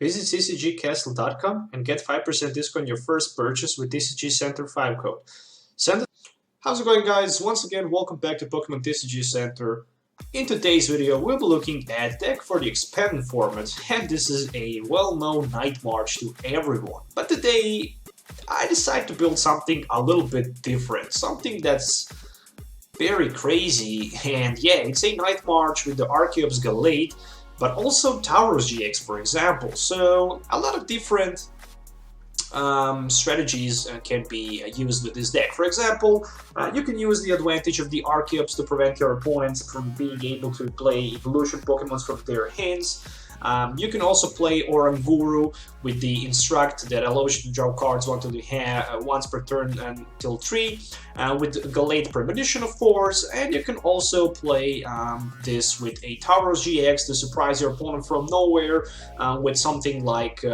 Visit tcgcastle.com and get 5% discount on your first purchase with TCG Center 5 code. How's it going, guys? Once again, welcome back to Pokemon TCG Center. In today's video, we'll be looking at deck for the expanded format, and this is a well-known Night March to everyone. But today, I decided to build something a little bit different, something that's very crazy, and yeah, it's a Night March with the Archeops Gallade, but also Tauros-GX, for example. So a lot of different strategies can be used with this deck. For example, you can use the advantage of the Archeops to prevent your opponents from being able to play evolution Pokemons from their hands. You can also play Oranguru with the Instruct that allows you to draw cards once per turn until 3, with Gallade Premonition, of course, and you can also play this with a Tauros-GX to surprise your opponent from nowhere with something like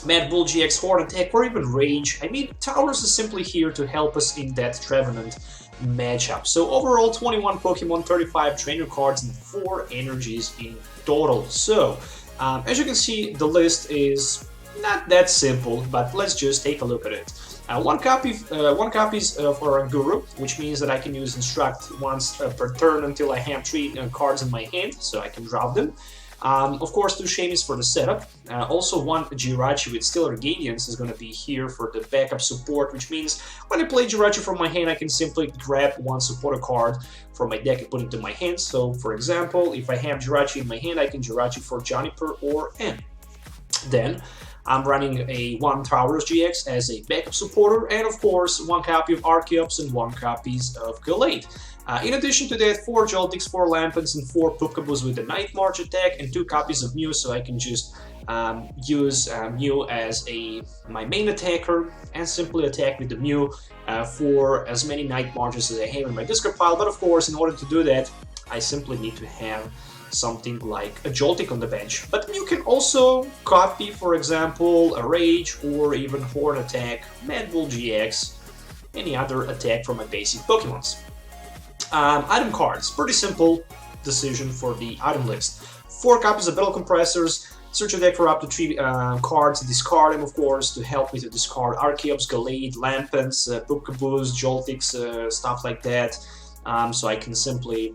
Mad Bull GX Horn Attack or even Rage. I mean, Tauros is simply here to help us in that Trevenant matchup. So overall, 21 Pokemon, 35 trainer cards, and 4 energies in total. So, as you can see, the list is not that simple, but let's just take a look at it. One copies of Oranguru, which means that I can use Instruct once per turn until I have 3 cards in my hand, so I can drop them. Of course, 2 Shaymis for the setup. Also, 1 Jirachi with Stellar Radiance is going to be here for the backup support, which means when I play Jirachi from my hand, I can simply grab 1 supporter card from my deck and put it into my hand. So, for example, if I have Jirachi in my hand, I can Jirachi for Juniper or N. Then, I'm running a 1 Tauros-GX as a backup supporter, and of course, 1 copy of Archeops and 1 copy of Gallade. In addition to that, 4 Joltiks, 4 Lampents, and 4 Pumpkaboos with the Night March attack, and 2 copies of Mew, so I can just use Mew as my main attacker and simply attack with the Mew for as many Night Marches as I have in my discard pile. But of course, in order to do that, I simply need to have something like a Joltik on the bench. But you can also copy, for example, a Rage or even Horn Attack, Mad Bull GX, any other attack from my basic Pokemons. Item cards, pretty simple decision for the item list. 4 copies of Battle Compressors, search your deck for up to 3 cards, discard them, of course, to help me to discard Archeops, Gallade, Lampents, Pumpkaboos, Joltiks, stuff like that. So I can simply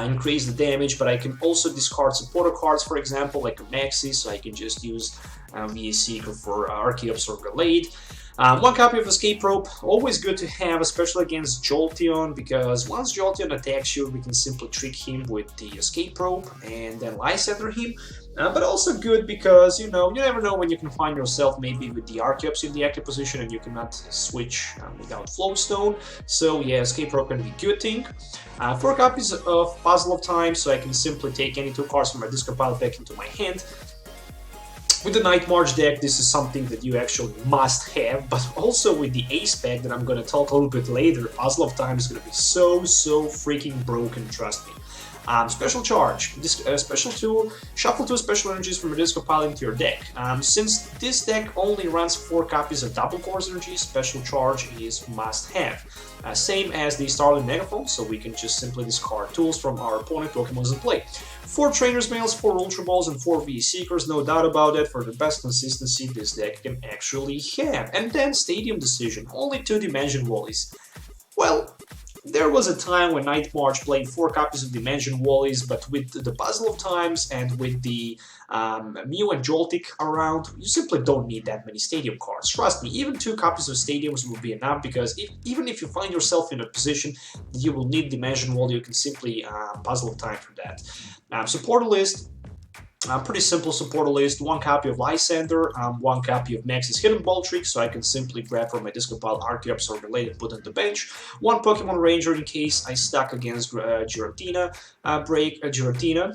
increase the damage, but I can also discard supporter cards, for example, like a Maxie, so I can just use VA Seeker for Archeops or Gallade. 1 copy of Escape Rope, always good to have, especially against Jolteon, because once Jolteon attacks you, we can simply trick him with the Escape Rope and then Lysandre him. But also good because, you never know when you can find yourself maybe with the Archeops in the active position and you cannot switch without Float Stone. So yeah, Escape Rope can be a good thing. 4 copies of Puzzle of Time, so I can simply take any 2 cards from my discard pile back into my hand. With the Night March deck, this is something that you actually must have, but also with the Ace pack that I'm going to talk a little bit later, Puzzle of Time is going to be so freaking broken, trust me. Special Charge. This special tool, shuffle 2 special energies from your discard pile into your deck. Since this deck only runs 4 copies of Double Course Energy, Special Charge is must-have. Same as the Startling Megaphone, so we can just simply discard tools from our opponent Pokemon in play. 4 Trainers Mails, 4 Ultra Balls, and 4 VA Seekers, no doubt about that, for the best consistency this deck can actually have. And then Stadium Decision, only 2 Dimension Valleys. Well, there was a time when Night March played 4 copies of Dimension Valleys, but with the Puzzle of Times and with the Mew and Joltik around, you simply don't need that many Stadium cards. Trust me, even 2 copies of Stadiums will be enough, because even if you find yourself in a position that you will need Dimension Valley, you can simply Puzzle of Time for that. Supporter list. Pretty simple supporter list. 1 copy of Lysandre, 1 copy of Maxie's Hidden Ball Trick, so I can simply grab from my discard pile Archeops or Gallade and put on the bench. 1 Pokemon Ranger in case I stuck against Giratina,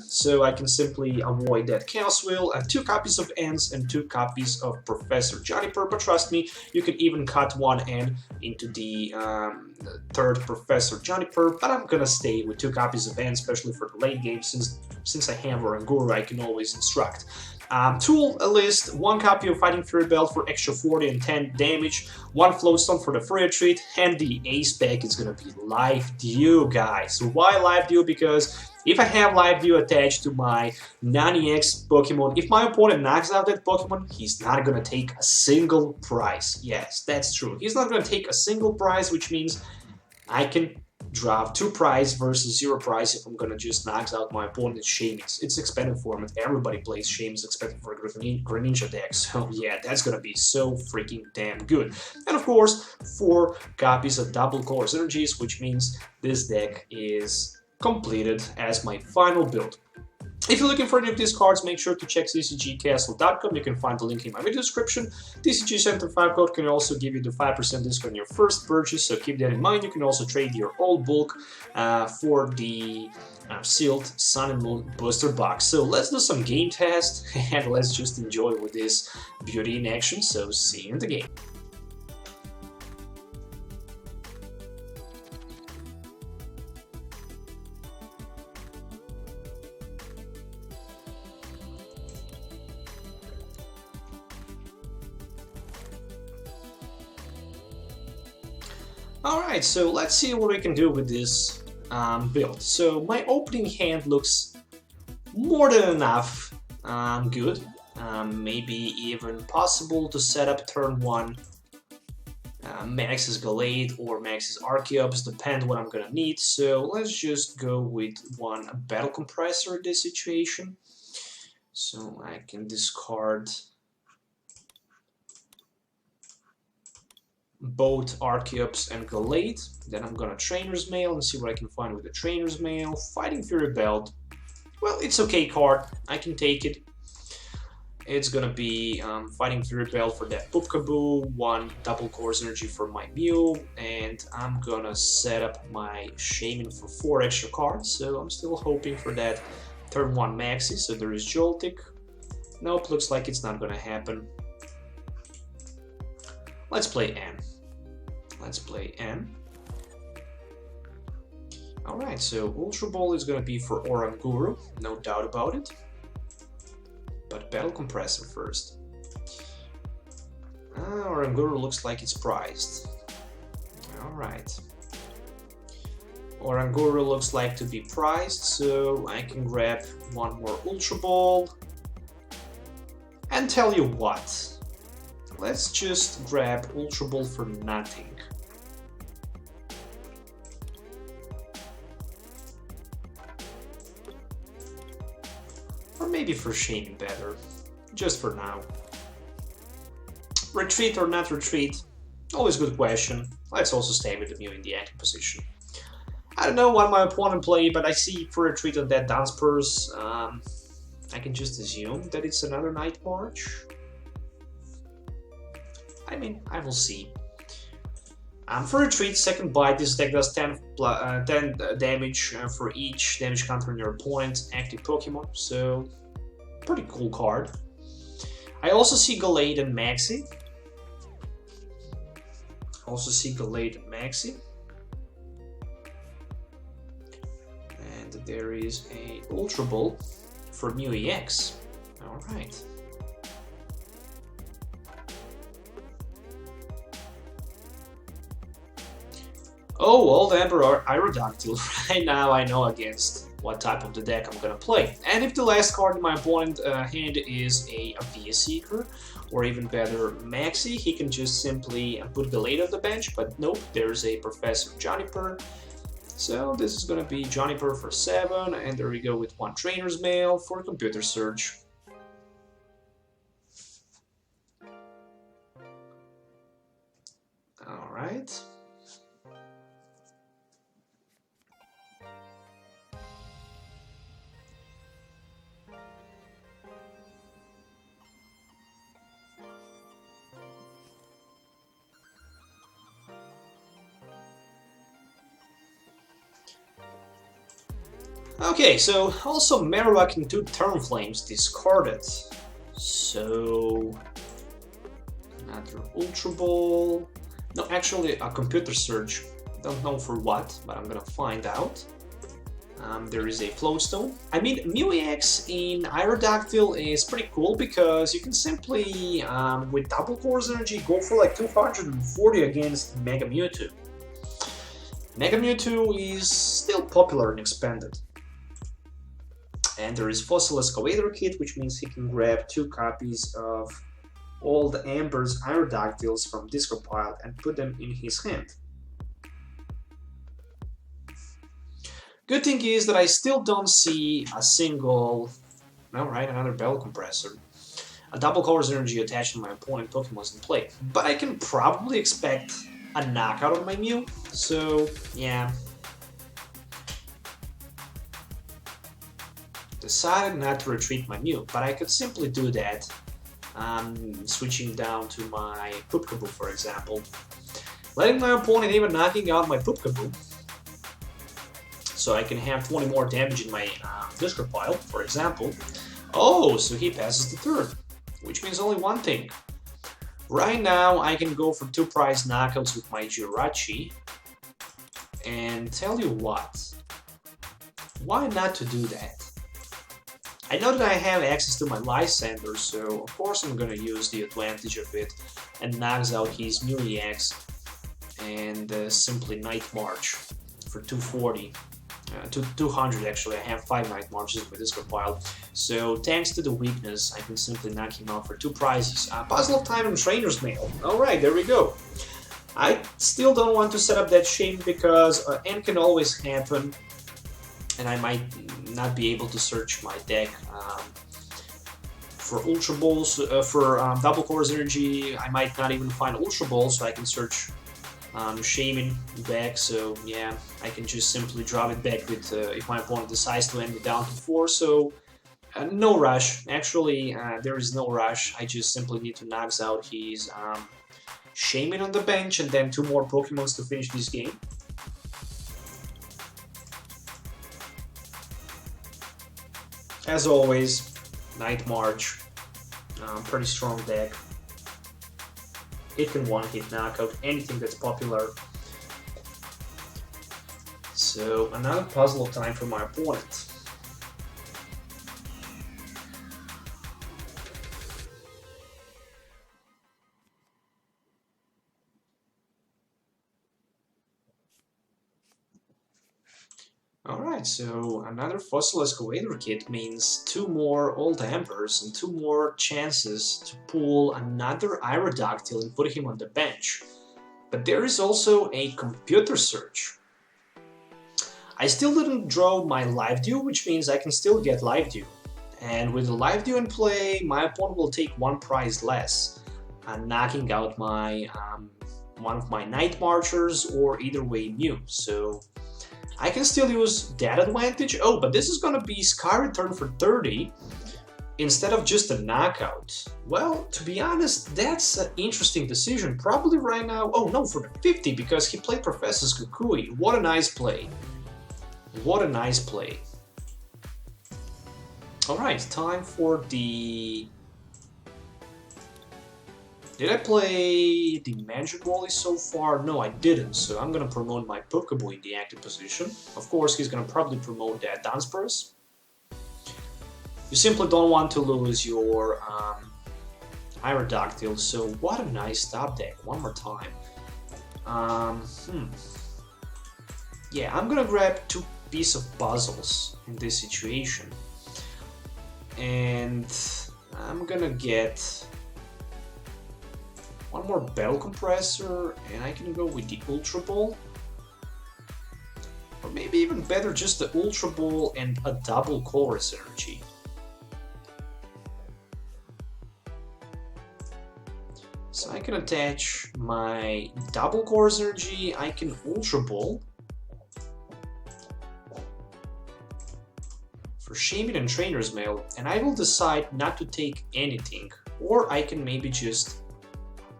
so I can simply avoid that Chaos Wheel. 2 copies of Ents and 2 copies of Professor Juniper, but trust me, you can even cut 1 N into the 3rd Professor Juniper, but I'm gonna stay with 2 copies of Ents, especially for the late game, since I have Oranguru, I can always Instruct. Tool list, 1 copy of Fighting Fury Belt for extra 40 and 10 damage, 1 Float Stone for the free retreat, and the Ace pack is gonna be Life Dew, guys. So why Life Dew? Because If I have Life Dew attached to my non-EX Pokemon, if my opponent knocks out that Pokemon, he's not gonna take a single prize. Yes, that's true. He's not gonna take a single prize, which means I can draw 2 prize versus 0 prize if I'm gonna just knock out my opponent's Shaymin. It's expanded format. Everybody plays Shaymin expected for Greninja deck. So yeah, that's gonna be so freaking damn good. And of course, 4 copies of double Colorless energies, which means this deck is completed as my final build. If you're looking for any of these cards, make sure to check tcgcastle.com. You can find the link in my video description. TCG Center 5 code can also give you the 5% discount on your first purchase, so keep that in mind. You can also trade your old bulk for the sealed Sun and Moon booster box. So let's do some game test and let's just enjoy with this beauty in action. So see you in the game. Alright, so let's see what we can do with this build. So my opening hand looks more than enough good. Maybe even possible to set up turn 1 Max's Gallade or Max's Archeops, depend what I'm gonna need. So let's just go with 1 Battle Compressor in this situation. So I can discard both Archeops and Gallade. Then I'm gonna Trainers Mail and see what I can find with the Trainers Mail. Fighting Fury Belt. Well, it's okay card. I can take it. It's gonna be Fighting Fury Belt for that Pumpkaboo, 1 double Colorless energy for my Mew, and I'm gonna set up my Shaymin for 4 extra cards. So I'm still hoping for that turn 1 Maxie. So there is Joltik. Nope, looks like it's not gonna happen. Let's play N. Let's play N. Alright, so Ultra Ball is gonna be for Oranguru, no doubt about it. But Battle Compressor first. Oranguru looks like it's prized. Alright. Oranguru looks like to be prized, so I can grab 1 more Ultra Ball. And tell you what. Let's just grab Ultra Ball for nothing. Or maybe for Shaymin better. Just for now. Retreat or not retreat? Always good question. Let's also stay with the Mew in the active position. I don't know what my opponent played, but I see for retreat on that Dunsparce. I can just assume that it's another Night March. I mean, I will see. For retreat, second bite, this deck does 10 damage for each damage counter on your opponent's active Pokemon, so pretty cool card. I also see Gallade and Maxie. And there is a Ultra Ball for Mew EX. Alright. Oh, Old Emperor Aerodactyl. Right now I know against what type of the deck I'm gonna play. And if the last card in my opponent's hand is a VS Seeker, or even better, Maxie, he can just simply put Gallade on the bench, but nope, there's a Professor Juniper. So this is gonna be Juniper for 7, and there we go with 1 Trainer's Mail for Computer Search. Alright. Okay, so also Marowak and 2 Termflames discarded. So another Ultra Ball. No, actually a Computer Search. Don't know for what, but I'm gonna find out. There is a Float Stone. I mean, Mew EX in Aerodactyl is pretty cool because you can simply, with double Colorless energy, go for like 240 against Mega Mewtwo. Mega Mewtwo is still popular and expanded. And there is Fossil Excavator Kit, which means he can grab 2 copies of Old Amber's Aerodactyls from discard pile and put them in his hand. Good thing is that I still don't see a single... Alright, another Bell Compressor. A double Colorless energy attached to my opponent Pokemon's in play. But I can probably expect a knockout on my Mew, so yeah. Decided not to retreat my Mew, but I could simply do that, switching down to my Pumpkaboo, for example. Letting my opponent even knocking out my Pumpkaboo, so I can have 20 more damage in my discard pile, for example. Oh, so he passes the turn, which means only one thing. Right now, I can go for 2 prize knockouts with my Jirachi, and tell you what, why not to do that? I know that I have access to my Lysandre, so of course I'm gonna use the advantage of it and knocks out his Mew EX and simply Night March for 240. 200 actually. I have 5 Night Marches in my discard pile, so thanks to the weakness I can simply knock him out for 2 prizes. Puzzle of Time and Trainers Mail. Alright, there we go. I still don't want to set up that Shaymin because N can always happen, and I might not be able to search my deck for Ultra Balls, for Double Colorless Energy. I might not even find Ultra Balls, so I can search Shaymin back, so yeah, I can just simply drop it back with if my opponent decides to end it down to 4, so no rush. Actually, there is no rush. I just simply need to knock out his Shaymin on the bench and then 2 more Pokemons to finish this game. As always, Night March, pretty strong deck. It can one-hit knockout anything that's popular. So another Puzzle of Time for my opponent. Alright, so another Fossil Excavator Kit means 2 more Old Ambers and 2 more chances to pull another Aerodactyl and put him on the bench. But there is also a Computer Search. I still didn't draw my Life Dew, which means I can still get Life Dew. And with the Life Dew in play, my opponent will take 1 prize less, knocking out my one of my Night Marchers or either way Mew. So I can still use that advantage. Oh, but this is gonna be Sky Return for 30 instead of just a knockout. Well, to be honest, that's an interesting decision. Probably right now, oh no, for the 50 because he played Professor Kukui. What a nice play. What a nice play. Alright, time for the... Did I play Dimension Valley so far? No, I didn't, so I'm gonna promote my Pumpkaboo in the active position. Of course, he's gonna probably promote that Dunsparce. You simply don't want to lose your Aerodactyl, so what a nice top deck, one more time. Yeah, I'm gonna grab 2 pieces of puzzles in this situation. And I'm gonna get 1 more Bell Compressor, and I can go with the Ultra Ball. Or maybe even better, just the Ultra Ball and a double Colorless energy. So I can attach my double Colorless energy, I can Ultra Ball for Shaymin and Trainers Mail, and I will decide not to take anything, or I can maybe just...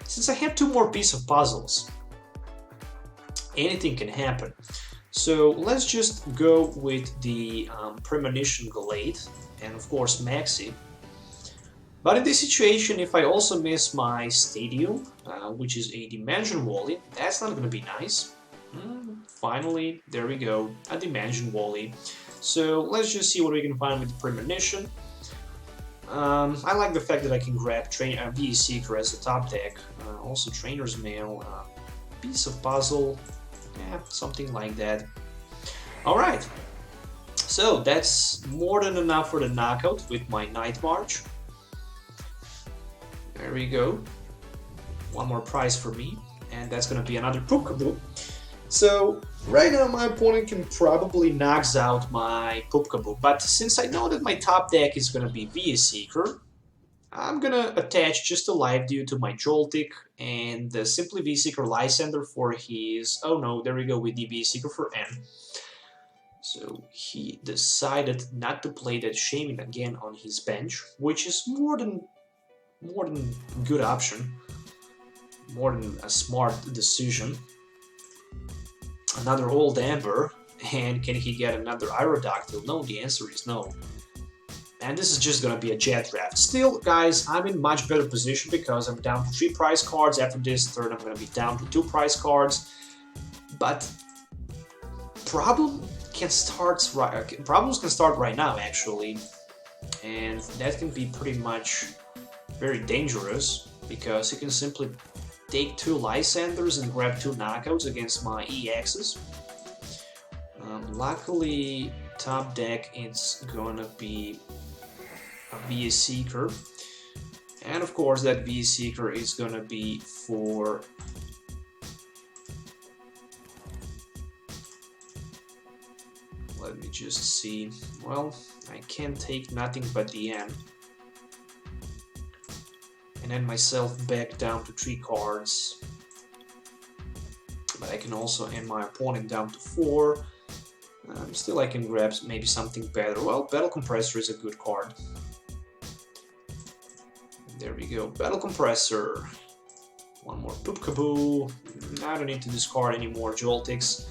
Since I have 2 more pieces of puzzles, anything can happen. So let's just go with the Premonition Gallade and of course Maxie. But in this situation, if I also miss my Stadium, which is a Dimension Valley, that's not going to be nice. Finally, there we go, a Dimension Valley. So let's just see what we can find with the Premonition. I like the fact that I can grab VE Seeker as a top deck, also Trainer's Mail, piece of puzzle, yeah, something like that. Alright, So that's more than enough for the knockout with my Night March. There we go. One more prize for me, and that's gonna be another Pumpkaboo. So right now my opponent can probably knocks out my Pumpkaboo, but since I know that my top deck is gonna be VS Seeker, I'm gonna attach just a Life Dew to my Joltik and simply VS Seeker Lysandre for his... oh no, there we go with the VS Seeker for N. So he decided not to play that Shaymin again on his bench, which is more than good option, more than a smart decision. Another Old Amber, and can he get another Aerodactyl? No, the answer is no. And this is just gonna be a jet draft. Still, guys, I'm in much better position because I'm down to 3 prize cards. After this turn, I'm gonna be down to 2 prize cards. But problems can start right now, actually, and that can be pretty much very dangerous because he can simply take 2 Lysandres and grab 2 knockouts against my EXs. Luckily, top deck it's gonna be a VS Seeker, and of course that VS Seeker is gonna be for let me just see. Well, I can't take nothing but the N. And then myself back down to 3 cards. But I can also end my opponent down to 4. Still I can grab maybe something better. Well, Battle Compressor is a good card. There we go, Battle Compressor. One more Pumpkaboo. I don't need to discard any more Joltiks.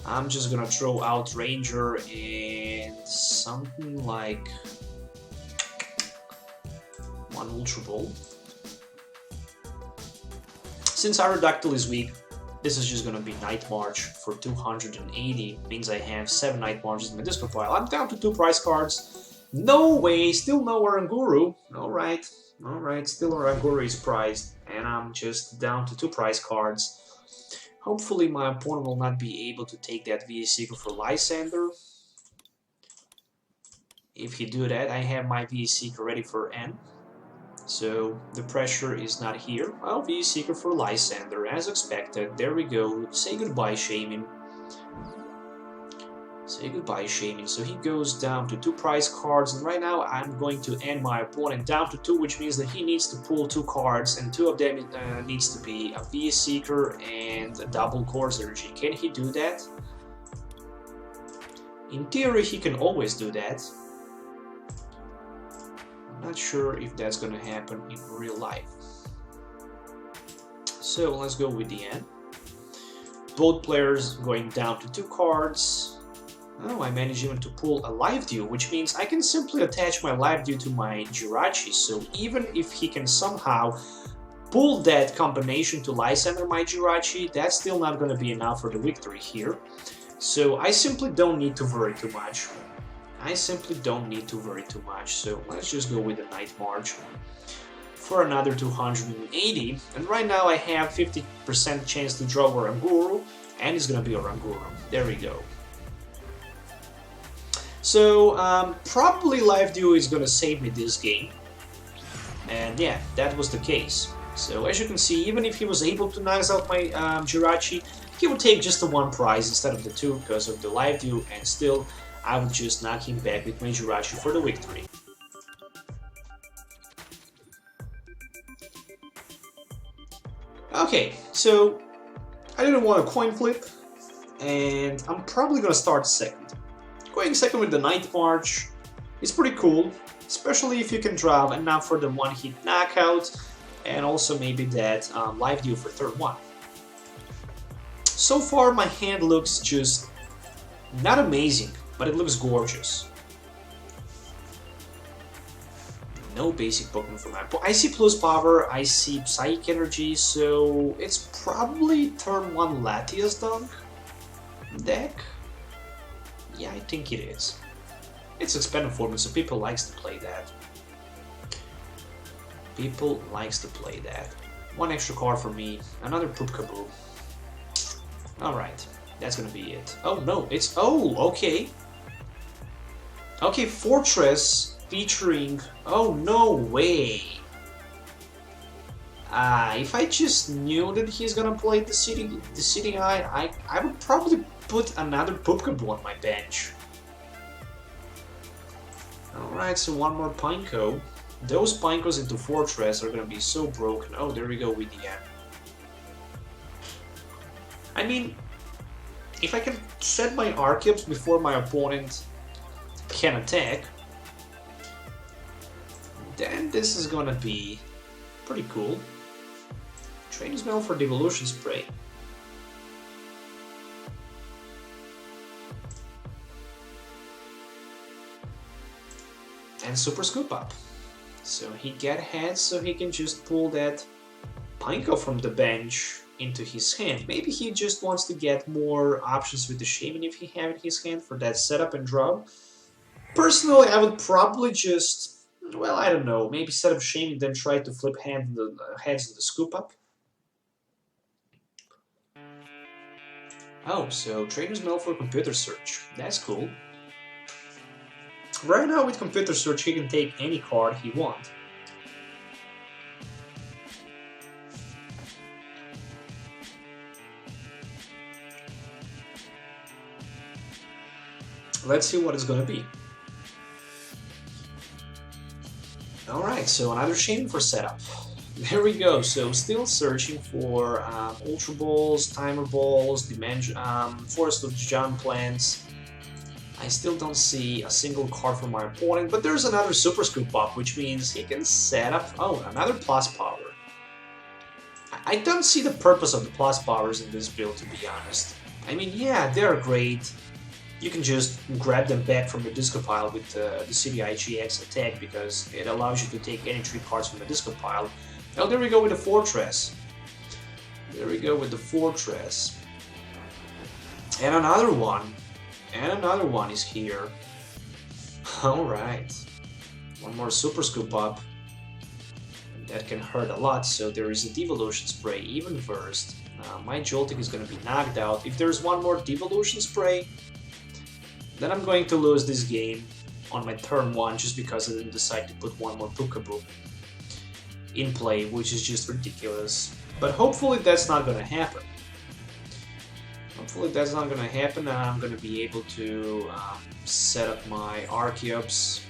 I'm just gonna throw out Ranger and something like 1 Ultra Ball. Since Aerodactyl is weak, this is just gonna be Night March for 280, means I have 7 Night Marches in my discard pile. I'm down to 2 prize cards. No way, still no Oranguru. Alright, still Oranguru is prized, and I'm just down to 2 prize cards. Hopefully my opponent will not be able to take that VS Seeker for Lysandre. If he do that, I have my VS Seeker ready for N. So the pressure is not here. Well, VS Seeker for Lysandre, as expected. There we go. Say goodbye, Shaymin. Say goodbye, Shaymin. So he goes down to 2 prize cards, and right now I'm going to end my opponent down to 2, which means that he needs to pull 2 cards, and 2 of them needs to be a VS Seeker and a double Course Energy. Can he do that? In theory, he can always do that. I'm not sure if that's gonna happen in real life. So let's go with the end. Both players going down to 2 cards. Oh, I managed even to pull a Life Dew, which means I can simply attach my Life Dew to my Jirachi, so even if he can somehow pull that combination to Lysandre my Jirachi, that's still not going to be enough for the victory here. So I simply don't need to worry too much. So let's just go with the Night March for another 280, and right now I have 50% chance to draw Oranguru, and it's going to be Oranguru. There we go. So, probably Life Dew is gonna save me this game. And yeah, that was the case. So, as you can see, even if he was able to knock out my Jirachi, he would take just the 1 prize instead of the 2 because of the Life Dew, and still, I would just knock him back with my Jirachi for the victory. Okay, so, I didn't want a coin flip, and I'm probably gonna start second. Going second with the Night March is pretty cool, especially if you can draw enough for the 1-hit knockout, and also maybe that Life Dew for turn 1. So far my hand looks just not amazing, but it looks gorgeous. No basic Pokemon for my I see Plus Power, I see Psychic Energy, so it's probably turn 1 Latias Dunk deck. Yeah, I think it is. It's expanded format, so people likes to play that. People likes to play that. 1 extra card for me, another Pumpkaboo. Alright, that's gonna be it. Oh no, it's... oh, okay. Okay, Fortress featuring... Oh, no way! If I just knew that he's gonna play the city eye, I would probably put another Pumpkaboo on my bench. Alright, so one more Pineco. Those Pinecos into Fortress are gonna be so broken. Oh, there we go with the end. I mean, if I can set my Archeops before my opponent can attack, then this is gonna be pretty cool. Trainers Mail for Devolution Spray. And Super Scoop Up. So he get ahead, so he can just pull that Pineco from the bench into his hand. Maybe he just wants to get more options with the Shaymin if he have in his hand for that setup and draw. Personally, I would probably just, well, I don't know, maybe set up Shaymin, then try to flip heads on the Scoop Up. Oh, so Trainers Mail for Computer Search. That's cool. Right now with Computer Search he can take any card he wants. Let's see what it's gonna be. Alright, so another Shaymin for setup. There we go, so still searching for Ultra Balls, Timer Balls, Dimension, Forest of Giant Plants. I still don't see a single card from my opponent, but there's another Super Scoop Up, which means he can set up... Oh, another Plus Power. I don't see the purpose of the Plus Powers in this build, to be honest. I mean, yeah, they're great. You can just grab them back from the disco pile with the Jirachi-EX attack, because it allows you to take any 3 cards from the disco pile. Oh, there we go with the Fortress. There we go with the Fortress. And another one. And another one is here. Alright. One more Super Scoop Up. And that can hurt a lot, so there is a Devolution Spray, even versed. My Joltik is going to be knocked out. If there's one more Devolution Spray, then I'm going to lose this game on my turn 1 just because I didn't decide to put one more Pumpkaboo in play, which is just ridiculous. But hopefully that's not going to happen. Hopefully that's not going to happen, and I'm going to be able to set up my Archeops.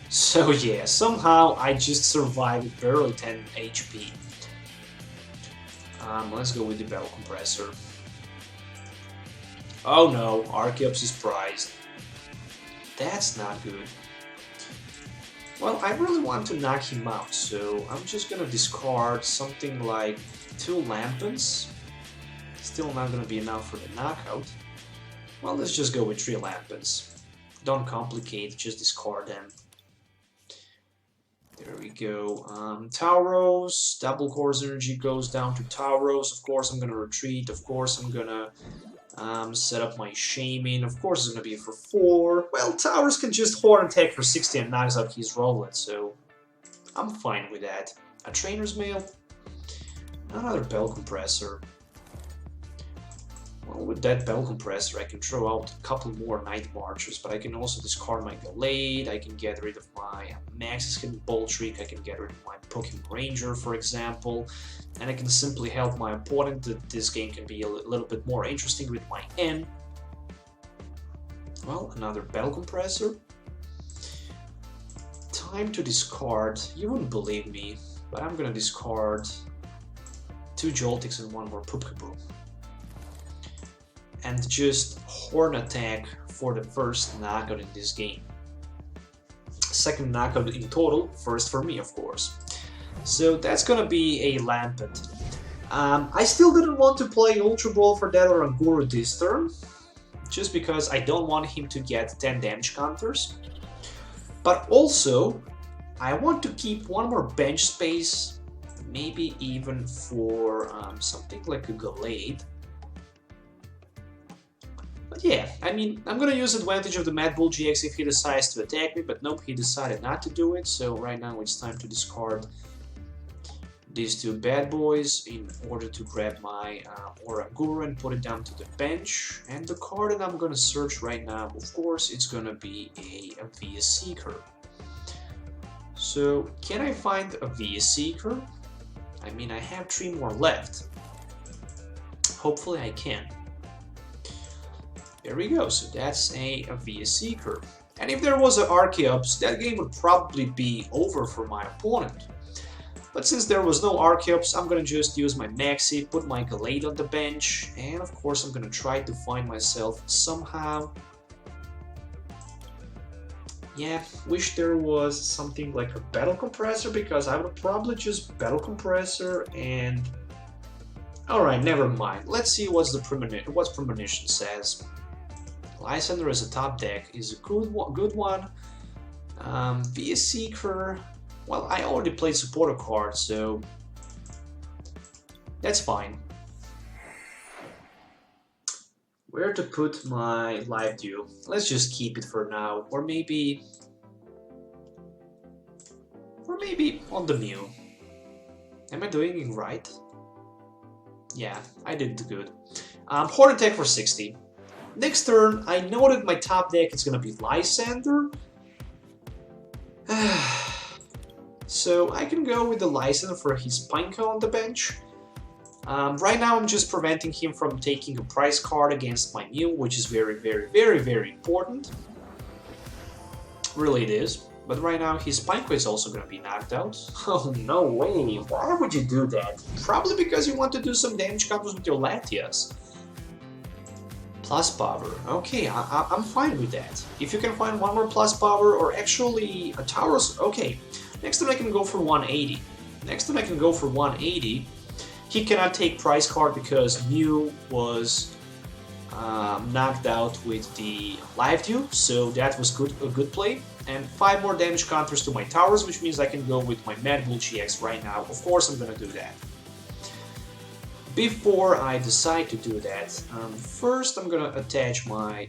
So yeah, somehow I just survived with barely 10 HP. Let's go with the Battle Compressor. Oh no, Archeops is prized. That's not good. Well, I really want to knock him out, so I'm just gonna discard something like 2 Lampents. Still not gonna be enough for the knockout. Well, let's just go with 3 Lampents. Don't complicate, just discard them. There we go. Tauros, double course energy goes down to Tauros. Of course I'm gonna retreat, of course I'm gonna set up my Shaymin. Of course it's gonna be for 4. Well, Tauros can just Horn attack for 60 and knocks out his Rowlet, so I'm fine with that. A Trainer's Mail. Another Bell Compressor. Well, with that Bell Compressor I can throw out a couple more Night Marchers, but I can also discard my Gallade, I can get rid of my Maxie's Hidden Ball Trick, I can get rid of my Pokémon Ranger, for example, and I can simply help my opponent that this game can be a little bit more interesting with my N. Well, another Bell Compressor. Time to discard. You wouldn't believe me, but I'm gonna discard 2 Joltiks and 1 more Pumpkaboo. And just Horn attack for the first knockout in this game. Second knockout in total, first for me, of course. So that's gonna be a Lampent. I still didn't want to play Ultra Ball for that Oranguru this turn, just because I don't want him to get 10 damage counters. But also, I want to keep 1 more bench space, maybe even for something like a Gallade. But yeah, I mean, I'm gonna use advantage of the Mad Bull GX if he decides to attack me, but nope, he decided not to do it, so right now it's time to discard these two bad boys in order to grab my Oranguru and put it down to the bench. And the card that I'm gonna search right now, of course, it's gonna be a VS Seeker. So, can I find a VS Seeker? I mean, I have 3 more left. Hopefully I can. There we go, so that's a VS Seeker. And if there was an Archeops, that game would probably be over for my opponent. But since there was no Archeops, I'm gonna just use my Maxie, put my Gallade on the bench, and of course I'm gonna try to find myself somehow. Yeah, wish there was something like a Battle Compressor, because I would probably just Battle Compressor and... Alright, never mind. Let's see what's the premonition says. Lysandre as a top deck is a good one. VS Seeker... Well, I already played supporter card, so that's fine. Where to put my Life Dew? Let's just keep it for now, or maybe on the Mew. Am I doing it right? Yeah, I did good. Horn attack for 60. Next turn, I know that my top deck is gonna be Lysandre. So I can go with the Lysandre for his Pineco on the bench. Right now I'm just preventing him from taking a prize card against my Mew, which is very important. Really it is. But right now his Pineco is also going to be knocked out. Oh no way, why would you do that? Probably because you want to do some damage counters with your Latias. Plus power. Okay, I'm fine with that. If you can find one more plus power or actually a Tauros, okay. Next time I can go for 180. He cannot take prize card because Mew was knocked out with the Life Dew, so that was a good play. And 5 more damage counters to my Tauros, which means I can go with my Mad Bull GX right now. Of course I'm gonna do that. Before I decide to do that, first I'm gonna attach my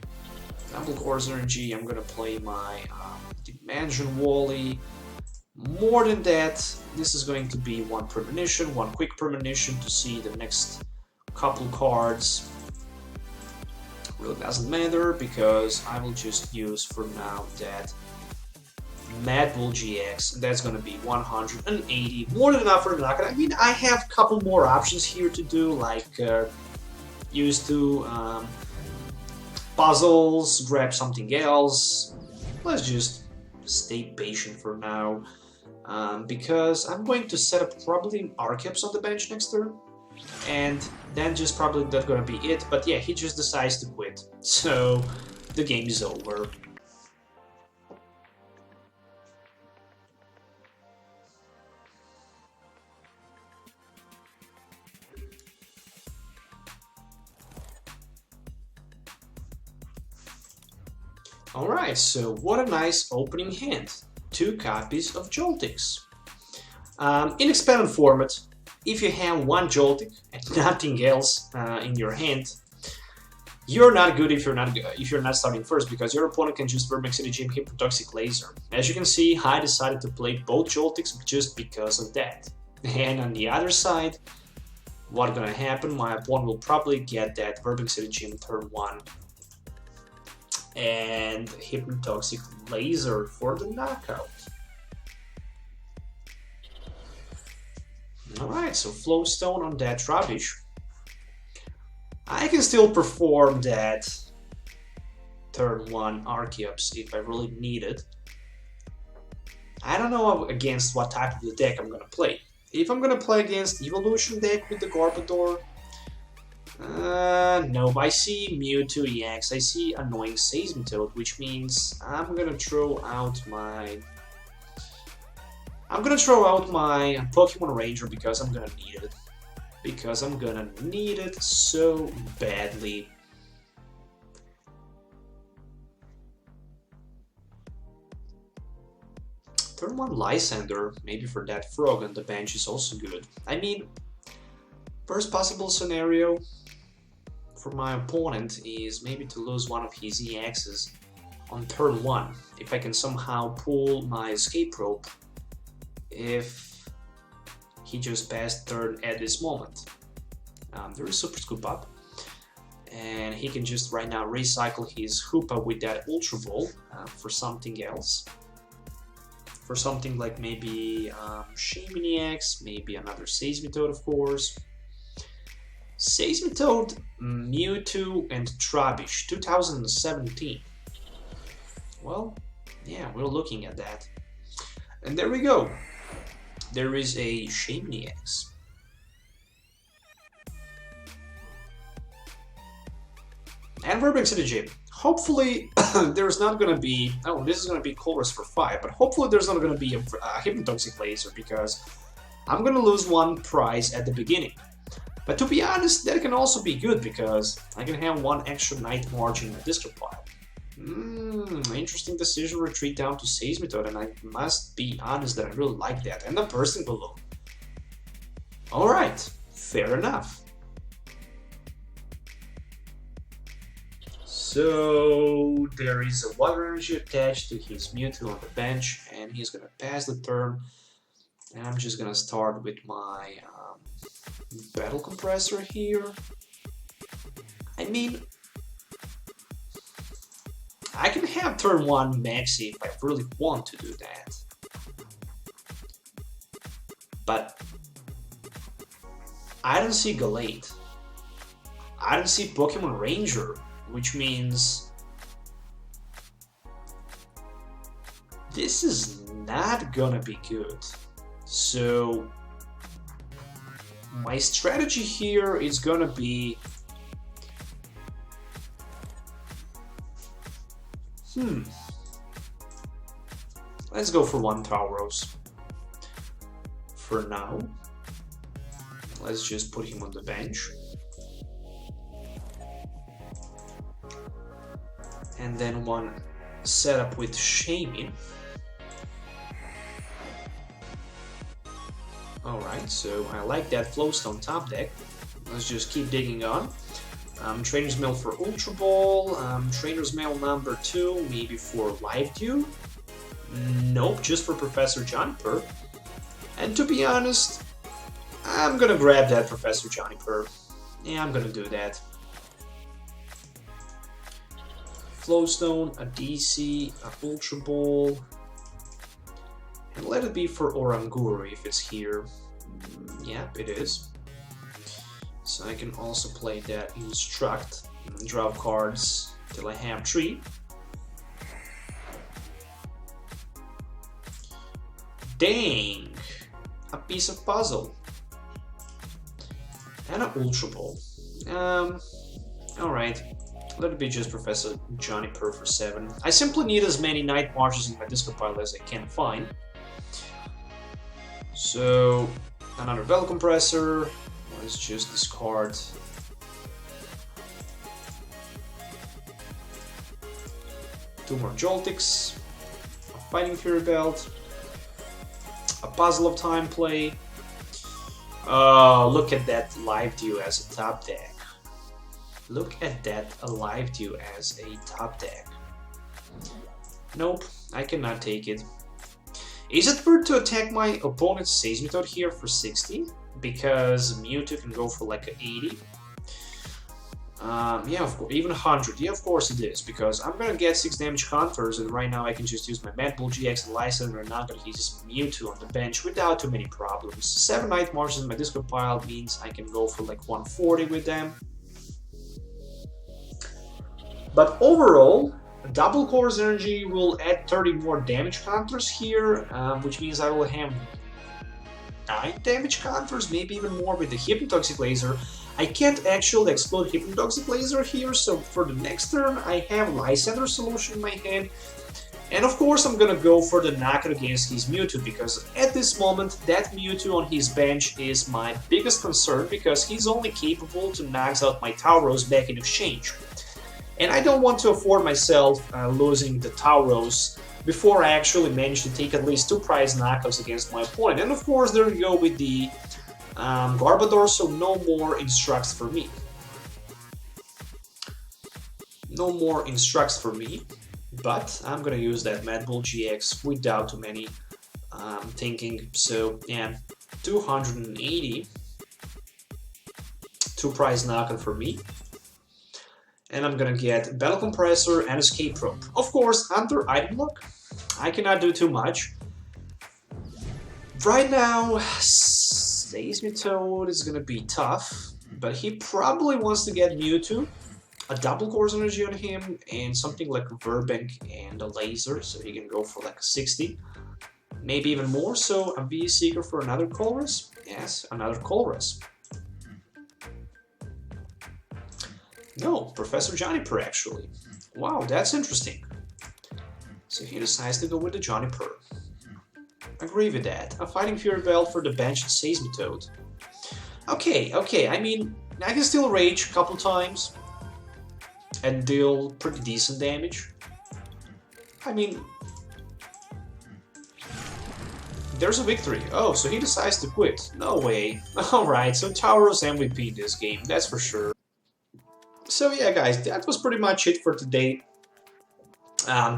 Double Course Energy, I'm gonna play my Dimension Valley. More than that, this is going to be one premonition, one quick premonition to see the next couple cards. Really doesn't matter because I will just use for now that Mad Bull GX. That's going to be 180, more than enough for the knockout. I mean, I have a couple more options here to do, like use to puzzles, grab something else. Let's just stay patient for now. Because I'm going to set up probably Archeops on the bench next turn, and then just probably that's gonna be it. But yeah, he just decides to quit, so the game is over. Alright, so what a nice opening hand. 2 copies of Joltiks. In expanded format, if you have 1 Joltik and nothing else in your hand, you're not good if you're not starting first, because your opponent can just Verb City Gym Hypnotoxic Laser. As you can see, I decided to play both Joltiks just because of that. And on the other side, what's gonna happen? My opponent will probably get that Verb City Gym turn 1 and Hypnotoxic Laser for the knockout. Alright, so Float Stone on that rubbish. I can still perform that turn 1 Archeops if I really need it. I don't know against what type of the deck I'm gonna play. If I'm gonna play against Evolution deck with the Garbodor, no, I see Mewtwo EX, I see Annoying Seismitoad, which means I'm gonna throw out my Pokemon Ranger because I'm gonna need it. Because I'm gonna need it so badly. Turn 1 Lysandre, maybe for that frog on the bench is also good. I mean, first possible scenario for my opponent is maybe to lose one of his EXs on turn 1. If I can somehow pull my Escape Rope, if he just passed turn at this moment. There is Super Scoop Up, and he can just right now recycle his Hoopa with that Ultra Ball for something else. For something like maybe Shaymin-EX, maybe another Seismitoad, of course. Seismitoad, Mewtwo, and Trubbish, 2017. Well, yeah, we're looking at that. And there we go. There is a Shaymin-EX. And we're back to the gym. Hopefully, there's not gonna be... Oh, this is gonna be Colorless for 5, but hopefully there's not gonna be a Hypnotoxic Laser, because I'm gonna lose one prize at the beginning. But to be honest, that can also be good, because I can have one extra night margin in the discard pile. Interesting decision, retreat down to Seismitoad, and I must be honest that I really like that. And the Bursting Balloon. Alright, fair enough. So there is a Water Energy attached to his Mewtwo on the bench, and he's gonna pass the turn. And I'm just gonna start with my Battle Compressor here. I mean, I can have turn 1 Maxie if I really want to do that. But I don't see Gallade. I don't see Pokemon Ranger, which means this is not gonna be good. So my strategy here is gonna be let's go for one Tauros for now. Let's just put him on the bench. And then one setup with Shaymin. Alright, so I like that Float Stone top deck. Let's just keep digging on. Trainers Mail for Ultra Ball, Trainers Mail number 2, maybe for Life Dew. Nope, just for Professor Juniper. And to be honest, I'm gonna grab that Professor Juniper. Yeah, I'm gonna do that. Float Stone, a DC, a Ultra Ball, and let it be for Oranguru if it's here. Yep, it is. So I can also play that Instruct and draw cards till I have 3. Dang! A piece of puzzle. And an Ultra Ball. Alright. Let it be just Professor Juniper for 7. I simply need as many night marches in my discard pile as I can find. So, another Battle Compressor. Let's just discard. Two more Joltiks. A Fighting Fury Belt. A Puzzle of Time play. Oh, look at that Life Dew as a top deck. Look at that Life Dew as a top deck. Nope, I cannot take it. Is it worth to attack my opponent's Seismitoad here for 60? Because Mewtwo can go for like an 80. Yeah, of course, even 100. Yeah, of course it is, because I'm gonna get 6 damage counters, and right now I can just use my Mad Bull GX and Lysandre and not gonna use Mewtwo on the bench without too many problems. 7 night marches in my discard pile means I can go for like 140 with them. But overall, double Colorless Energy will add 30 more damage counters here, which means I will have 9 damage counters, maybe even more with the Hypnotoxic Laser. I can't actually explode Hypnotoxic Laser here, so for the next turn I have Lysandre solution in my hand. And of course I'm gonna go for the knockout against his Mewtwo, because at this moment that Mewtwo on his bench is my biggest concern, because he's only capable to knock out my Tauros back in exchange. And I don't want to afford myself losing the Tauros before I actually manage to take at least 2 prize knockouts against my opponent. And of course there we go with the Garbodor, so no more Instructs for me. No more Instructs for me, but I'm gonna use that Mad Bull GX without too many thinking. So yeah, 280. 2 prize knockout for me. And I'm gonna get Battle Compressor and Escape Rope. Of course, under item lock, I cannot do too much. Right now, Seismitoad is gonna be tough, but he probably wants to get Mewtwo, a double course energy on him, and something like a Verbank and a Laser, so he can go for like a 60, maybe even more. So a V Seeker for another Colorless. Yes, another Colorless. No, Professor Juniper actually. Wow, that's interesting. So he decides to go with the Juniper. Agree with that. A Fighting Fury Belt for the bench and Seismitoad. Okay, I mean, I can still rage a couple times and deal pretty decent damage. I mean, there's a victory. Oh, so he decides to quit. No way. Alright, so Tauros MVP this game, that's for sure. So yeah, guys, that was pretty much it for today.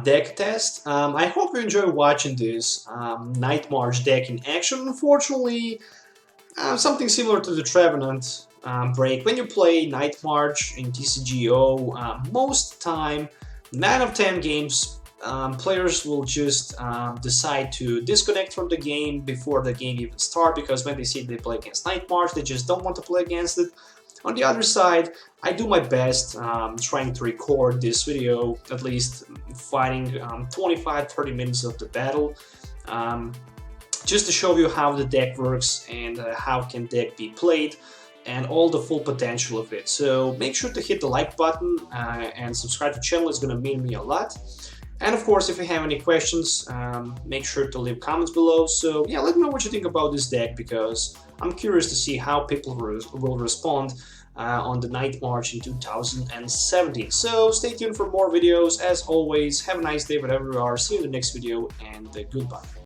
Deck test. I hope you enjoy watching this Night March deck in action. Unfortunately, something similar to the Trevenant break. When you play Night March in TCGO, most time, 9 of 10 games, players will just decide to disconnect from the game before the game even starts, because when they see they play against Night March, they just don't want to play against it. On the other side, I do my best trying to record this video, at least fighting 25-30 minutes of the battle, just to show you how the deck works and how can deck be played and all the full potential of it. So make sure to hit the like button and subscribe to the channel, it's going to mean me a lot. And of course, if you have any questions, make sure to leave comments below. So yeah, let me know what you think about this deck, because I'm curious to see how people will respond on the Night March in 2017. So stay tuned for more videos. As always, have a nice day wherever you are. See you in the next video, and goodbye.